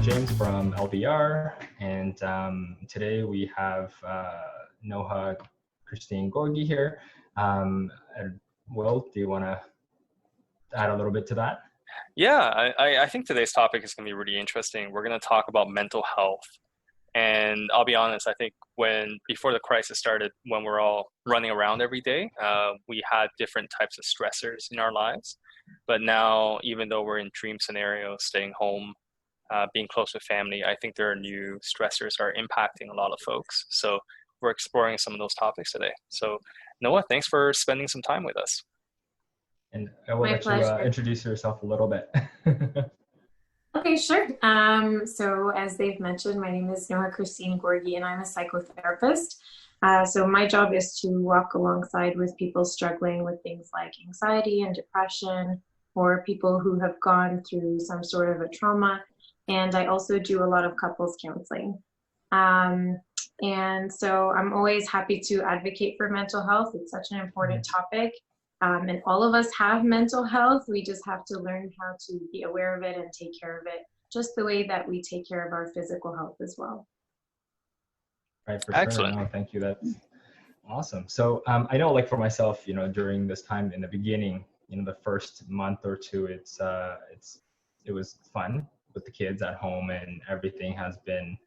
James from LBR, and today we have Noha Guorgui here. Will, do you want to add a little bit to that? Yeah, I think today's topic is going to be really interesting. We're going to talk about mental health. And I'll be honest, I think before the crisis started, when we're all running around every day, we had different types of stressors in our lives. But now, even though we're in dream scenarios, staying home, being close with family, I think there are new stressors are impacting a lot of folks. So we're exploring some of those topics today. So Noah, thanks for spending some time with us. And I will let you introduce yourself a little bit. Okay, sure. So as they've mentioned, my name is Noha Guorgui, and I'm a psychotherapist. So my job is to walk alongside with people struggling with things like anxiety and depression, or people who have gone through some sort of a trauma. And I also do a lot of couples counseling. And so I'm always happy to advocate for mental health. It's such an important topic. And all of us have mental health. We just have to learn how to be aware of it and take care of it, just the way that we take care of our physical health as well. Right, for Excellent. Sure. No, thank you. That's awesome. So I know, like for myself, during this time in the beginning, the first month or two, it was fun with the kids at home, and everything has been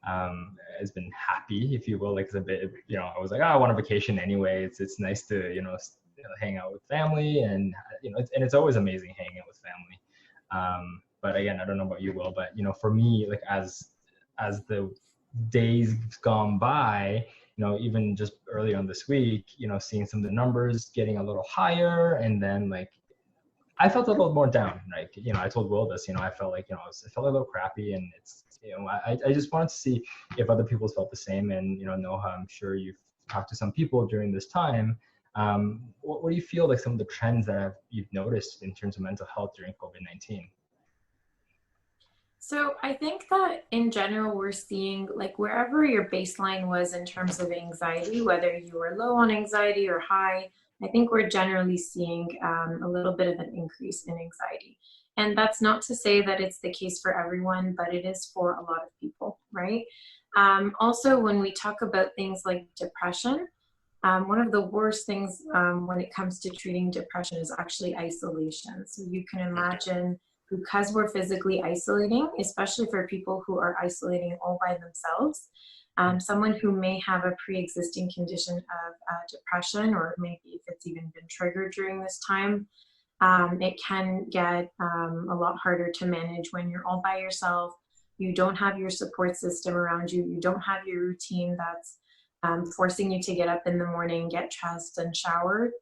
happy, if you will. Like it's a bit, I was like, I want a vacation anyway. It's nice to hang out with family, and it's always amazing hanging out with family. But again, I don't know about you, Will, but for me, like as the days gone by, even just early on this week, seeing some of the numbers getting a little higher, and then like I felt a little more down. Like I told Will this, I felt like I felt a little crappy, and it's I just wanted to see if other people felt the same. And Noha, I'm sure you've talked to some people during this time. What do you feel like some of the trends that you've noticed in terms of mental health during COVID-19? So I think that in general, we're seeing like wherever your baseline was in terms of anxiety, whether you were low on anxiety or high, I think we're generally seeing a little bit of an increase in anxiety. And that's not to say that it's the case for everyone, but it is for a lot of people, right? Also, when we talk about things like depression, one of the worst things when it comes to treating depression is actually isolation. So you can imagine, because we're physically isolating, especially for people who are isolating all by themselves, someone who may have a pre-existing condition of depression, or maybe if it's even been triggered during this time, it can get a lot harder to manage when you're all by yourself. You don't have your support system around you. You don't have your routine that's forcing you to get up in the morning, get dressed and showered.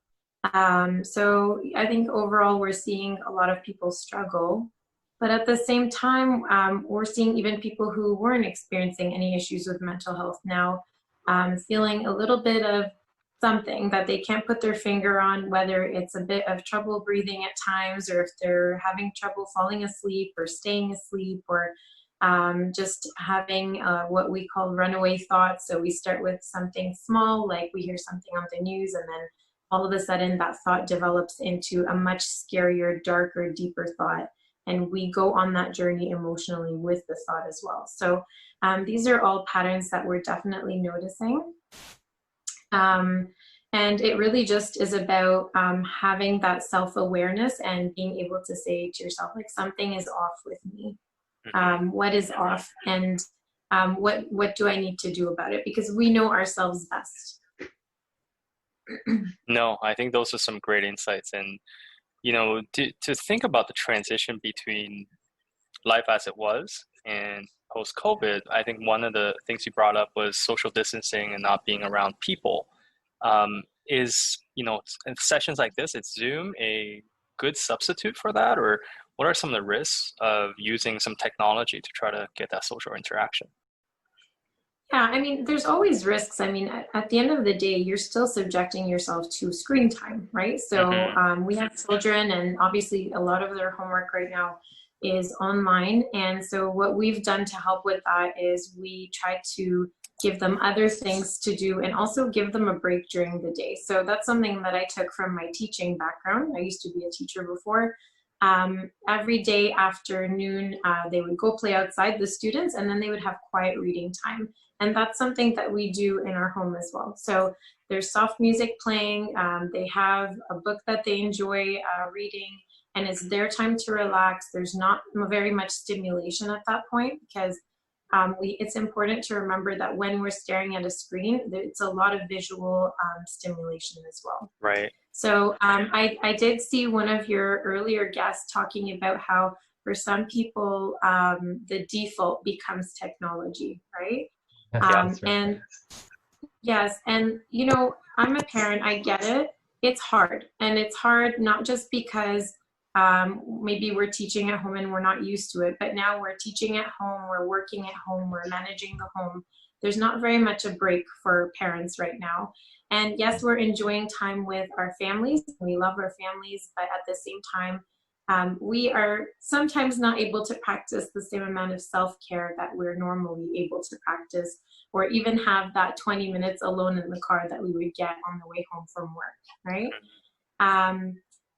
So I think overall we're seeing a lot of people struggle, but at the same time, we're seeing even people who weren't experiencing any issues with mental health now feeling a little bit of something that they can't put their finger on, whether it's a bit of trouble breathing at times, or if they're having trouble falling asleep or staying asleep, or just having what we call runaway thoughts. So we start with something small, like we hear something on the news, and then all of a sudden that thought develops into a much scarier, darker, deeper thought. And we go on that journey emotionally with the thought as well. So these are all patterns that we're definitely noticing. And it really just is about having that self-awareness and being able to say to yourself, like, something is off with me. What is off, and what do I need to do about it? Because we know ourselves best. No, I think those are some great insights. And, to think about the transition between life as it was and post-COVID, I think one of the things you brought up was social distancing and not being around people. Is, in sessions like this, is Zoom a good substitute for that? Or what are some of the risks of using some technology to try to get that social interaction? Yeah, I mean, there's always risks. I mean, at the end of the day, you're still subjecting yourself to screen time, right? So we have children, and obviously a lot of their homework right now is online. And so what we've done to help with that is we try to give them other things to do and also give them a break during the day. So that's something that I took from my teaching background. I used to be a teacher before. Every day after noon, they would go play outside, the students, and then they would have quiet reading time. And that's something that we do in our home as well. So there's soft music playing. They have a book that they enjoy reading, and it's their time to relax. There's not very much stimulation at that point, because it's important to remember that when we're staring at a screen, it's a lot of visual stimulation as well. Right. So I did see one of your earlier guests talking about how for some people the default becomes technology, right? And yes, and you know, I'm a parent, I get it. It's hard, and it's hard not just because maybe we're teaching at home and we're not used to it, but now we're teaching at home, we're working at home, we're managing the home. There's not very much a break for parents right now. And yes, we're enjoying time with our families. We love our families, but at the same time, we are sometimes not able to practice the same amount of self-care that we're normally able to practice, or even have that 20 minutes alone in the car that we would get on the way home from work, right?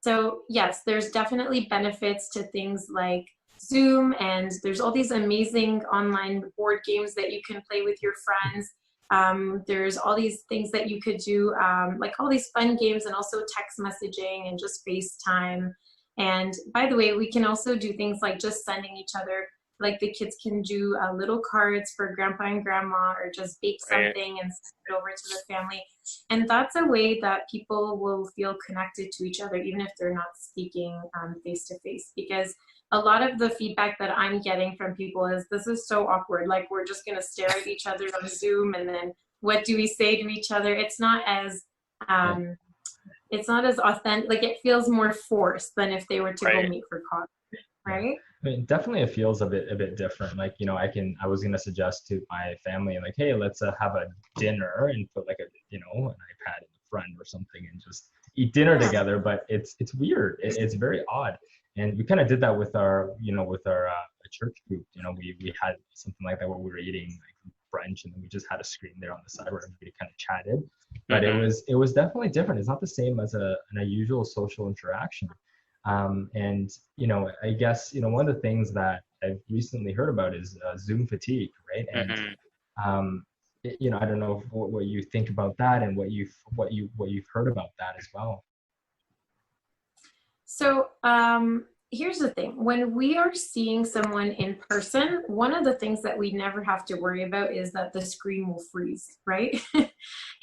So yes, there's definitely benefits to things like Zoom, and there's all these amazing online board games that you can play with your friends. There's all these things that you could do, like all these fun games, and also text messaging and just FaceTime. And by the way, we can also do things like just sending each other, like the kids can do little cards for grandpa and grandma, or just bake something and send it over to the family. And that's a way that people will feel connected to each other, even if they're not speaking face to face. Because a lot of the feedback that I'm getting from people is, this is so awkward. Like, we're just going to stare at each other on Zoom, and then what do we say to each other? It's not as authentic. Like, it feels more forced than if they were to go meet for coffee, right? I mean, definitely it feels a bit different. Like, you know, I was going to suggest to my family, like, hey, let's have a dinner and put like an iPad in the front or something and just eat dinner together. But it's weird. It's very odd. And we kind of did that with our church group. You know, we had something like that where we were eating like brunch, and then we just had a screen there on the side where everybody kind of chatted. But it was definitely different. It's not the same as a usual social interaction. And, you know, I guess, you know, one of the things that I've recently heard about is Zoom fatigue, right? And, you know, I don't know what you think about that, and what you've heard about that as well. So here's the thing. When we are seeing someone in person, one of the things that we never have to worry about is that the screen will freeze, right?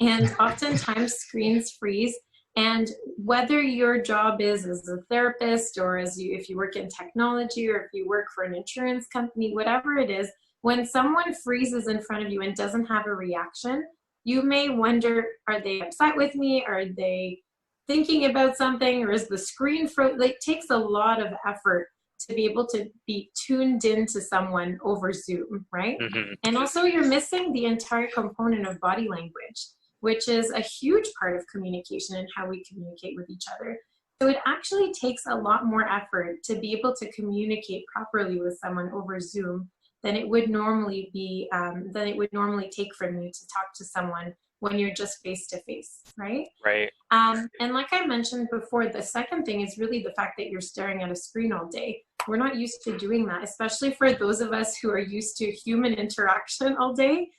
And oftentimes screens freeze. And whether your job is as a therapist, or if you work in technology, or if you work for an insurance company, whatever it is, when someone freezes in front of you and doesn't have a reaction, you may wonder, are they upset with me? Are they thinking about something? Or is the screen like, it takes a lot of effort to be able to be tuned into someone over Zoom, right? And also, you're missing the entire component of body language, which is a huge part of communication and how we communicate with each other. So it actually takes a lot more effort to be able to communicate properly with someone over Zoom than it would normally take from you to talk to someone when you're just face to face, right? Right. And like I mentioned before, the second thing is really the fact that you're staring at a screen all day. We're not used to doing that, especially for those of us who are used to human interaction all day.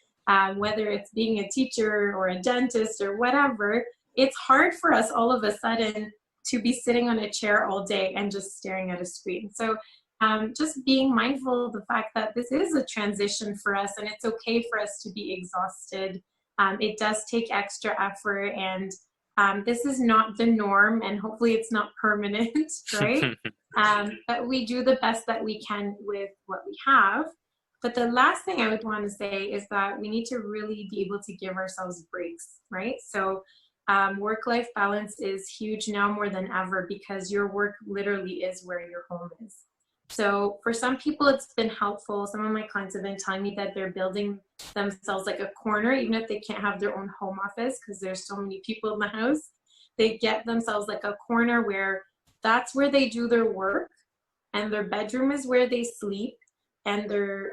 Whether it's being a teacher or a dentist or whatever, it's hard for us all of a sudden to be sitting on a chair all day and just staring at a screen. So just being mindful of the fact that this is a transition for us, and it's okay for us to be exhausted. It does take extra effort, and this is not the norm, and hopefully it's not permanent, right? But we do the best that we can with what we have. But the last thing I would want to say is that we need to really be able to give ourselves breaks, right? So work-life balance is huge now more than ever, because your work literally is where your home is. So for some people, it's been helpful. Some of my clients have been telling me that they're building themselves like a corner, even if they can't have their own home office because there's so many people in the house. They get themselves like a corner where that's where they do their work, and their bedroom is where they sleep, and their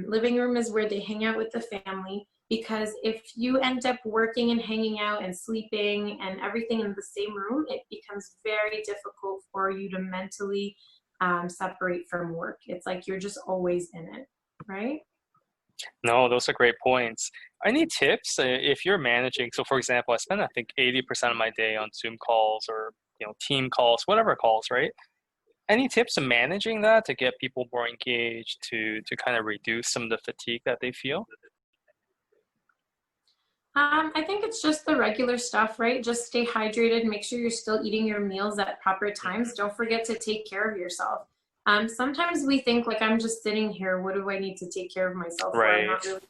living room is where they hang out with the family. because if you end up working and hanging out and sleeping and everything in the same room, it becomes very difficult for you to mentally separate from work. It's like you're just always in it, right? No, those are great points. Any tips if you're managing? So, for example, I spend I think 80% of my day on Zoom calls or team calls, whatever calls, right? Any tips to managing that to get people more engaged to kind of reduce some of the fatigue that they feel? I think it's just the regular stuff, right? Just stay hydrated, make sure you're still eating your meals at proper times. Don't forget to take care of yourself. Sometimes we think like, I'm just sitting here, what do I need to take care of myself for? I'm Right. not really,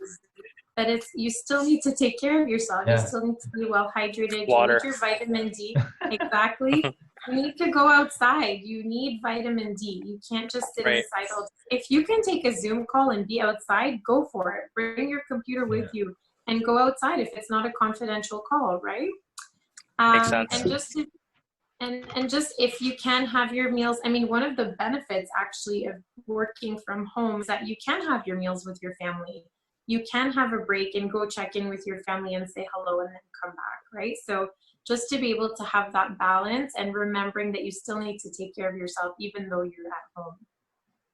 but you still need to take care of yourself. Yeah. You still need to be well hydrated. Water. You need your vitamin D. Exactly. You need to go outside. You need vitamin D. You can't just sit inside all day. If you can take a Zoom call and be outside, go for it. Bring your computer with you and go outside if it's not a confidential call, right? Makes sense. And just if you can have your meals, I mean, one of the benefits actually of working from home is that you can have your meals with your family. You can have a break and go check in with your family and say hello and then come back, right? So just to be able to have that balance and remembering that you still need to take care of yourself even though you're at home.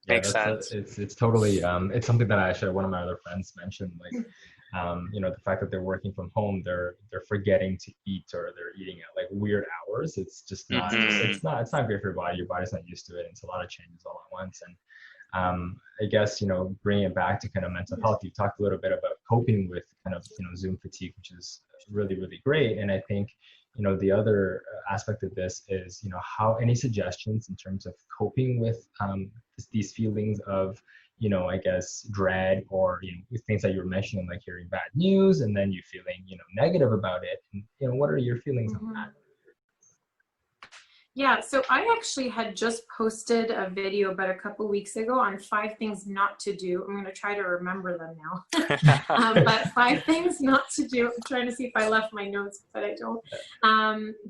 Makes sense. It's totally, it's something that actually one of my other friends mentioned, like, the fact that they're working from home, they're forgetting to eat, or they're eating at like weird hours. It's just not, it's not great for your body. Your body's not used to it. It's a lot of changes all at once. And I guess, bringing it back to kind of mental health, you talked a little bit about coping with kind of, Zoom fatigue, which is really, really great. And I think, the other aspect of this is, how any suggestions in terms of coping with these feelings of, I guess, dread, or, things that you were mentioning, like hearing bad news and then you feeling, negative about it. And, what are your feelings on that? Yeah, so I actually had just posted a video about a couple weeks ago on 5 things not to do. I'm going to try to remember them now. But 5 things not to do. I'm trying to see if I left my notes, but I don't.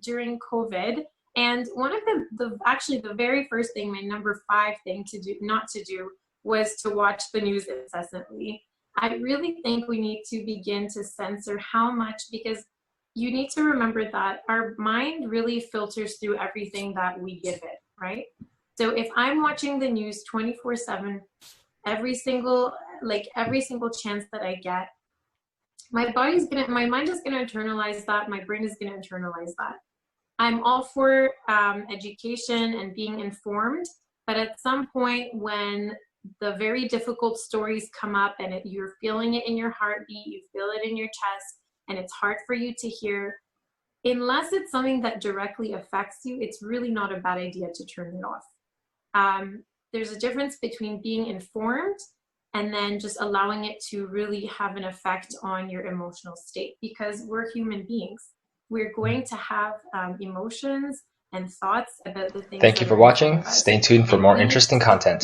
During COVID. And one of the very first thing, my number 5 thing to do, not to do, was to watch the news incessantly. I really think we need to begin to censor how much, because you need to remember that our mind really filters through everything that we give it, right? So if I'm watching the news 24/7, every single chance that I get, my mind is gonna internalize that, my brain is gonna internalize that. I'm all for education and being informed, but at some point when the very difficult stories come up and you're feeling it in your heartbeat, you feel it in your chest, and it's hard for you to hear, unless it's something that directly affects you, it's really not a bad idea to turn it off. There's a difference between being informed and then just allowing it to really have an effect on your emotional state, because we're human beings. We're going to have emotions and thoughts about the things. Thank you for watching. Stay tuned for more interesting content.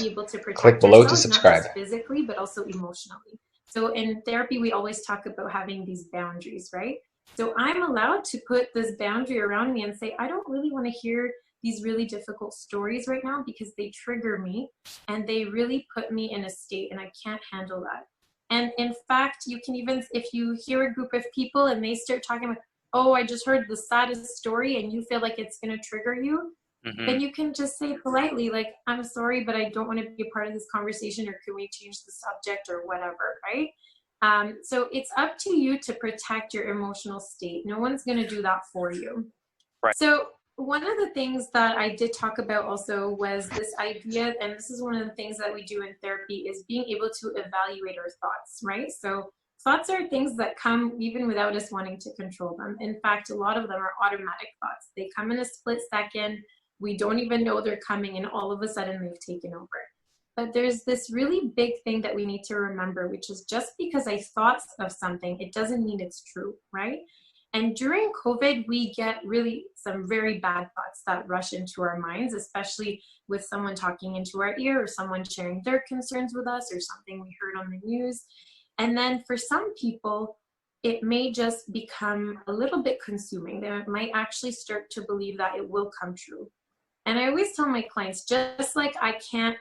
Click below to subscribe. Not just physically, but also emotionally. So in therapy, we always talk about having these boundaries, right? So I'm allowed to put this boundary around me and say, I don't really want to hear these really difficult stories right now because they trigger me and they really put me in a state and I can't handle that. And in fact, you can even, if you hear a group of people and they start talking about, oh, I just heard the saddest story, and you feel like it's going to trigger you, then you can just say politely, like, I'm sorry, but I don't want to be a part of this conversation, or can we change the subject or whatever, right? So it's up to you to protect your emotional state. No one's going to do that for you. Right. So one of the things that I did talk about also was this idea, and this is one of the things that we do in therapy, is being able to evaluate our thoughts, right? So thoughts are things that come even without us wanting to control them. In fact, a lot of them are automatic thoughts. They come in a split second. We don't even know they're coming, and all of a sudden they've taken over. But there's this really big thing that we need to remember, which is just because I thought of something, it doesn't mean it's true, right? And during COVID, we get really some very bad thoughts that rush into our minds, especially with someone talking into our ear or someone sharing their concerns with us or something we heard on the news. And then for some people, it may just become a little bit consuming. They might actually start to believe that it will come true. And I always tell my clients, just like I can't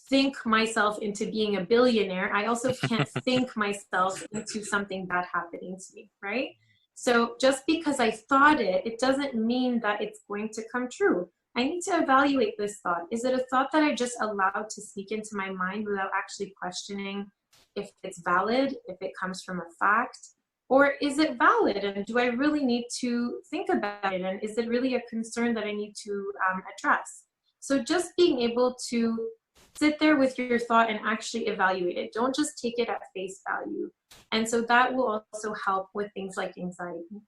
think myself into being a billionaire. I also can't think myself into something bad happening to me, right? So just because I thought it, it doesn't mean that it's going to come true. I need to evaluate this thought. Is it a thought that I just allowed to sneak into my mind without actually questioning if it's valid, if it comes from a fact? Or is it valid, and do I really need to think about it? And is it really a concern that I need to address? So just being able to sit there with your thought and actually evaluate it. Don't just take it at face value. And so that will also help with things like anxiety.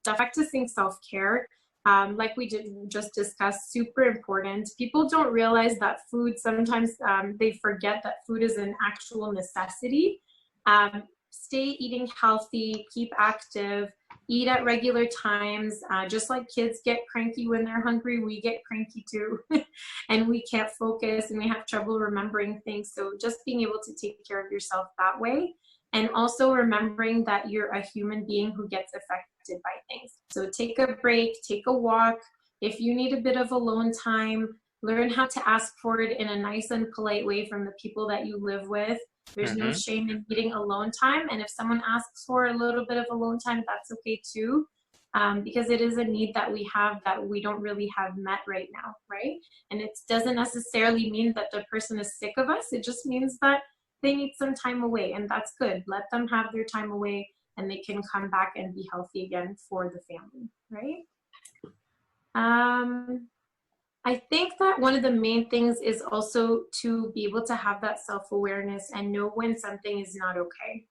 Practicing self-care, like we just discussed, super important. People don't realize that food, sometimes they forget that food is an actual necessity. Stay eating healthy, keep active, eat at regular times. Just like kids get cranky when they're hungry, we get cranky too. And we can't focus and we have trouble remembering things. So just being able to take care of yourself that way. And also remembering that you're a human being who gets affected by things. So take a break, take a walk. If you need a bit of alone time, learn how to ask for it in a nice and polite way from the people that you live with. There's no shame in needing alone time. And if someone asks for a little bit of alone time, that's okay too. Because it is a need that we have that we don't really have met right now, right? And it doesn't necessarily mean that the person is sick of us. It just means that they need some time away, and that's good. Let them have their time away and they can come back and be healthy again for the family, right? I think that one of the main things is also to be able to have that self-awareness and know when something is not okay,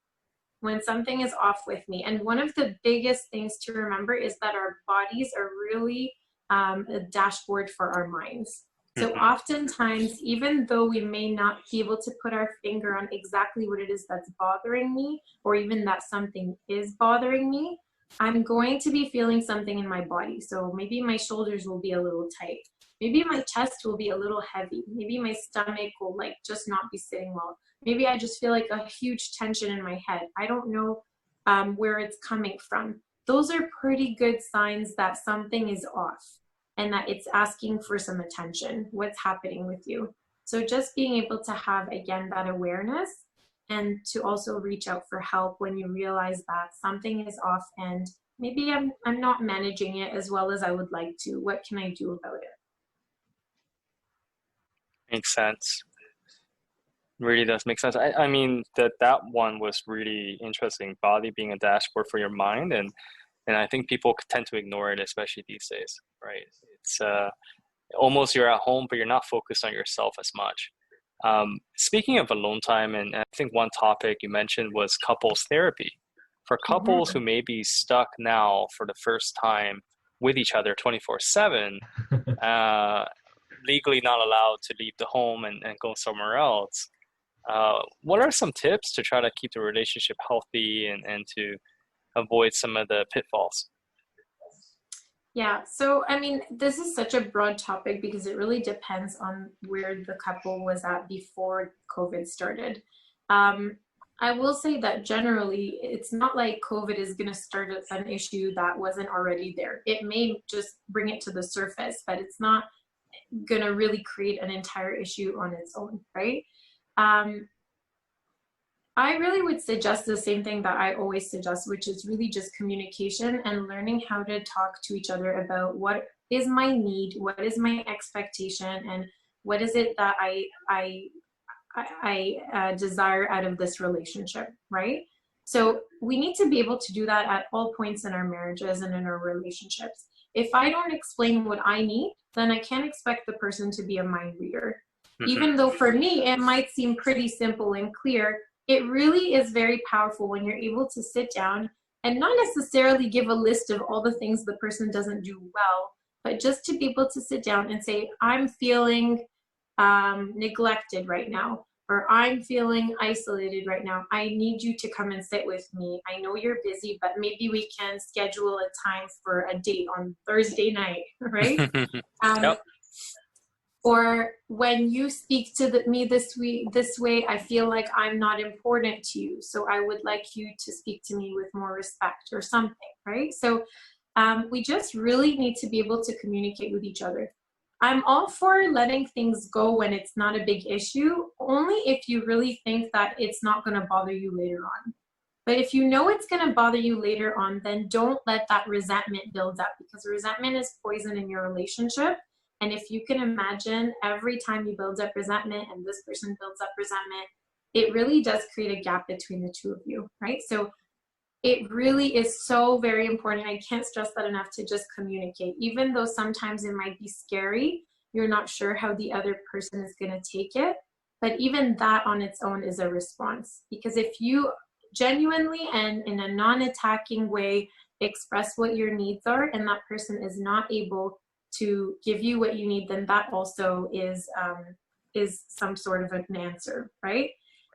when something is off with me. And one of the biggest things to remember is that our bodies are really a dashboard for our minds. So oftentimes, even though we may not be able to put our finger on exactly what it is that's bothering me, or even that something is bothering me, I'm going to be feeling something in my body. So maybe my shoulders will be a little tight. Maybe my chest will be a little heavy. Maybe my stomach will like just not be sitting well. Maybe I just feel like a huge tension in my head. I don't know where it's coming from. Those are pretty good signs that something is off and that it's asking for some attention. What's happening with you? So just being able to have, again, that awareness and to also reach out for help when you realize that something is off and maybe I'm not managing it as well as I would like to. What can I do about it? Makes sense. Really does make sense. I mean, that one was really interesting. Body being a dashboard for your mind, and I think people tend to ignore it, especially these days, right? It's almost you're at home, but you're not focused on yourself as much. Speaking of alone time, and I think one topic you mentioned was couples therapy. For couples who may be stuck now for the first time with each other 24/7, legally not allowed to leave the home and go somewhere else. What are some tips to try to keep the relationship healthy and to avoid some of the pitfalls? Yeah, so I mean, this is such a broad topic because it really depends on where the couple was at before COVID started. I will say that generally, it's not like COVID is going to start an issue that wasn't already there. It may just bring it to the surface, but it's not going to really create an entire issue on its own, right? I really would suggest the same thing that I always suggest, which is really just communication and learning how to talk to each other about what is my need, what is my expectation, and what is it that I desire out of this relationship, right? So we need to be able to do that at all points in our marriages and in our relationships. If I don't explain what I need, then I can't expect the person to be a mind reader. Even though for me, it might seem pretty simple and clear, it really is very powerful when you're able to sit down and not necessarily give a list of all the things the person doesn't do well, but just to be able to sit down and say, I'm feeling neglected right now, or I'm feeling isolated right now. I need you to come and sit with me. I know you're busy, but maybe we can schedule a time for a date on Thursday night, right? Yep. Or when you speak to me this way, I feel like I'm not important to you. So I would like you to speak to me with more respect or something, right? So we just really need to be able to communicate with each other. I'm all for letting things go when it's not a big issue, only if you really think that it's not going to bother you later on. But if you know it's going to bother you later on, then don't let that resentment build up, because resentment is poison in your relationship. And if you can imagine, every time you build up resentment and this person builds up resentment, it really does create a gap between the two of you, right? So it really is so very important. I can't stress that enough, to just communicate. Even though sometimes it might be scary, you're not sure how the other person is going to take it. But even that on its own is a response. Because if you genuinely and in a non-attacking way express what your needs are, and that person is not able to give you what you need, then that also is some sort of an answer, right?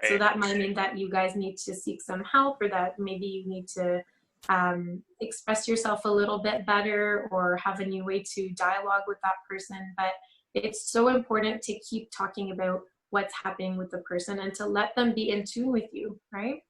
So that might mean that you guys need to seek some help, or that maybe you need to express yourself a little bit better, or have a new way to dialogue with that person. But it's so important to keep talking about what's happening with the person and to let them be in tune with you, right?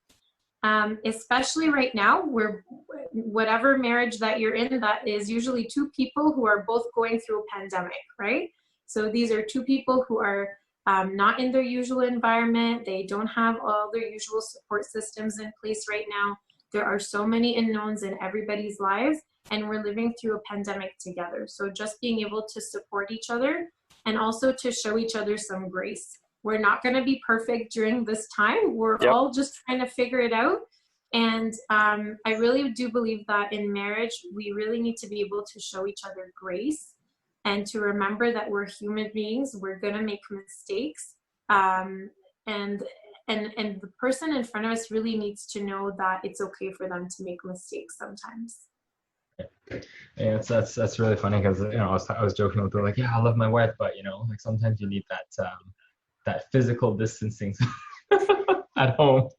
Especially right now, where whatever marriage that you're in, that is usually two people who are both going through a pandemic, right? So these are two people who are not in their usual environment. They don't have all their usual support systems in place right now. There are so many unknowns in everybody's lives, and we're living through a pandemic together. So just being able to support each other, and also to show each other some grace. We're not going to be perfect during this time. We're all just trying to figure it out. And I really do believe that in marriage, we really need to be able to show each other grace, and to remember that we're human beings. We're going to make mistakes. And the person in front of us really needs to know that it's okay for them to make mistakes sometimes. Yeah, that's really funny, because I was joking with her, like, yeah, I love my wife, but like sometimes you need that physical distancing at home.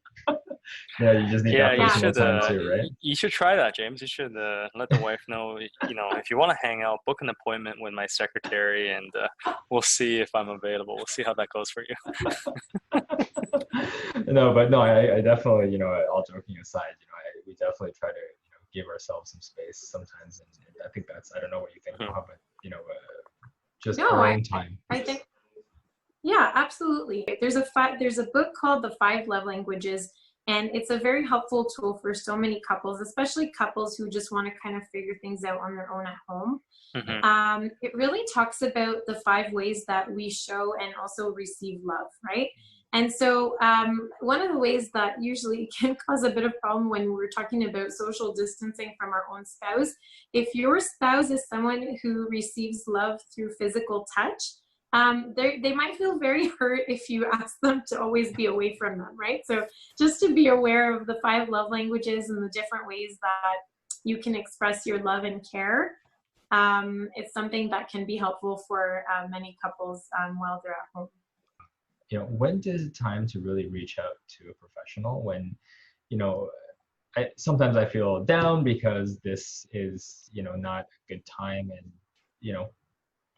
You just need that personal time too, right? You should try that, James. You should let the wife know, if you want to hang out, book an appointment with my secretary, and we'll see if I'm available. We'll see how that goes for you. I definitely, all joking aside, we definitely try to, give ourselves some space sometimes. And I think I don't know what you think, Noha, but, just our own time. I think, yeah, absolutely. There's a book called The 5 Love Languages, and it's a very helpful tool for so many couples, especially couples who just want to kind of figure things out on their own at home. Mm-hmm. It really talks about the 5 ways that we show and also receive love, right? And so one of the ways that usually can cause a bit of problem when we're talking about social distancing from our own spouse, if your spouse is someone who receives love through physical touch, they might feel very hurt if you ask them to always be away from them, right? So just to be aware of the 5 love languages and the different ways that you can express your love and care. It's something that can be helpful for many couples while they're at home. When is it time to really reach out to a professional? When, sometimes I feel down because this is, not a good time, and,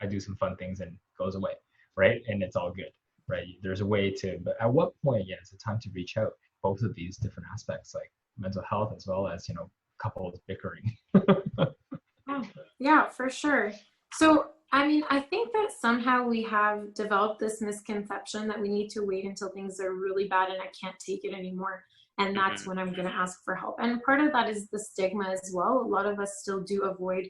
I do some fun things and it goes away, right? And it's all good, right? There's a way to, but at what point, is it time to reach out? Both of these different aspects, like mental health as well as, couples bickering. Yeah, for sure. So, I think that somehow we have developed this misconception that we need to wait until things are really bad and I can't take it anymore, and that's when I'm going to ask for help. And part of that is the stigma as well. A lot of us still do avoid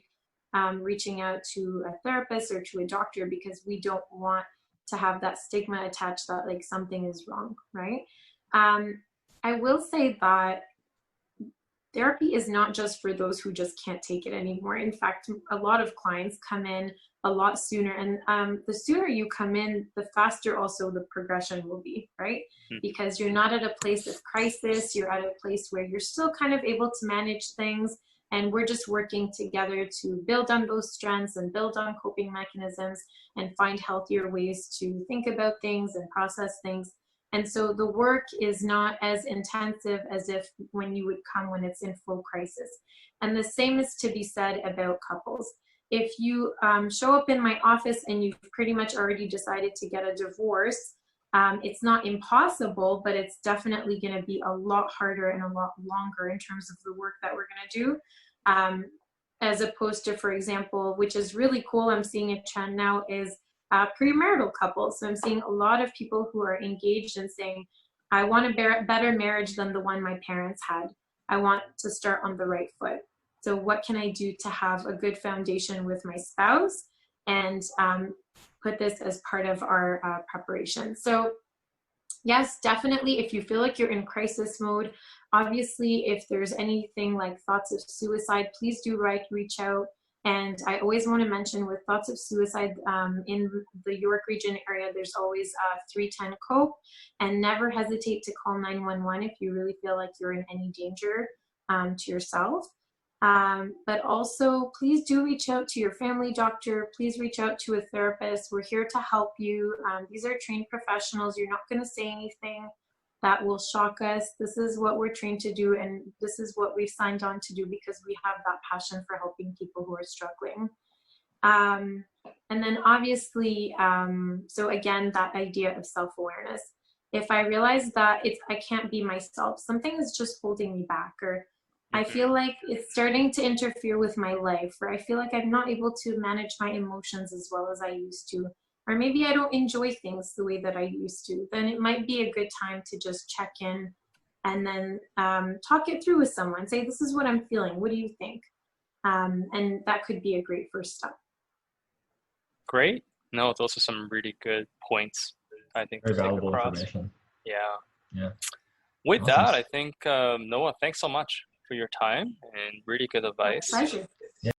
reaching out to a therapist or to a doctor because we don't want to have that stigma attached that like something is wrong, right? I will say that therapy is not just for those who just can't take it anymore. In fact, a lot of clients come in a lot sooner, and the sooner you come in, the faster also the progression will be, right? Because you're not at a place of crisis, you're at a place where you're still kind of able to manage things, and we're just working together to build on those strengths and build on coping mechanisms and find healthier ways to think about things and process things. And so the work is not as intensive as if when you would come when it's in full crisis. And the same is to be said about couples. If you show up in my office and you've pretty much already decided to get a divorce, it's not impossible, but it's definitely going to be a lot harder and a lot longer in terms of the work that we're going to do. as opposed to, for example, which is really cool, I'm seeing a trend now, is premarital couples. So I'm seeing a lot of people who are engaged and saying, I want a better marriage than the one my parents had. I want to start on the right foot. So what can I do to have a good foundation with my spouse, and put this as part of our preparation. So yes, definitely, if you feel like you're in crisis mode, obviously, if there's anything like thoughts of suicide, please do reach out. And I always want to mention, with thoughts of suicide in the York region area, there's always 310 COPE, and never hesitate to call 911 if you really feel like you're in any danger to yourself. But also, please do reach out to your family doctor. Please reach out to a therapist. We're here to help you. These are trained professionals. You're not going to say anything that will shock us. This is what we're trained to do, and this is what we've signed on to do because we have that passion for helping people who are struggling. And then obviously, so again, that idea of self-awareness. If I realize that I can't be myself, something is just holding me back, or I feel like it's starting to interfere with my life, or I feel like I'm not able to manage my emotions as well as I used to, or maybe I don't enjoy things the way that I used to, then it might be a good time to just check in and then talk it through with someone. Say, this is what I'm feeling. What do you think? And that could be a great first step. Great. No, those are some really good points, I think. Very valuable information. Yeah. With that, I think, Noah, thanks so much for your time and really good advice. My pleasure.